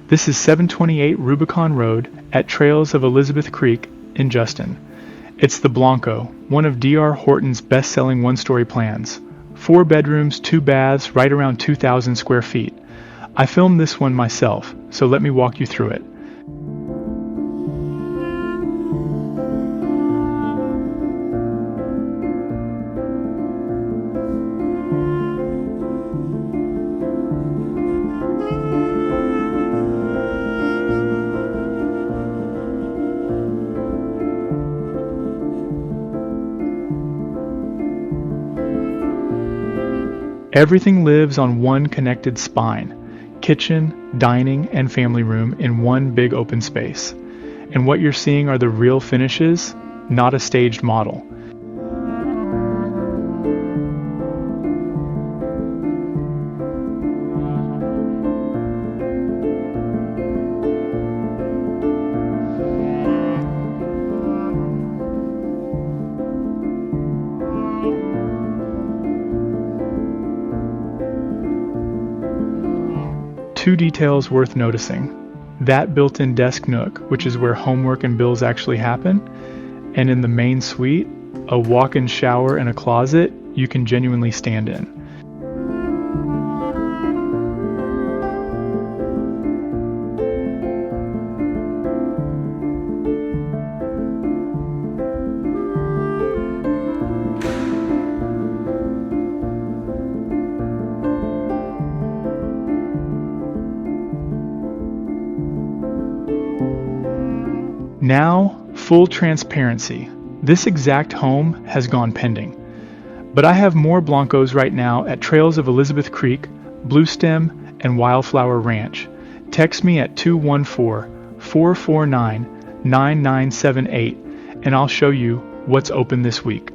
This is 728 Rubicon Road at Trails of Elizabeth Creek in Justin. It's the Blanco, one of D.R. Horton's best-selling one-story plans. 4 bedrooms, 2 baths, right around 2,000 square feet. I filmed this one myself, so let me walk you through it. Everything lives on one connected spine: kitchen, dining, and family room in one big open space. And what you're seeing are the real finishes, not a staged model. Two details worth noticing: that built-in desk nook, which is where homework and bills actually happen, and in the main suite, a walk-in shower and a closet you can genuinely stand in. Now, full transparency. This exact home has gone pending. But I have more Blancos right now at Trails of Elizabeth Creek, Bluestem, and Wildflower Ranch. Text me at 214-449-9978 and I'll show you what's open this week.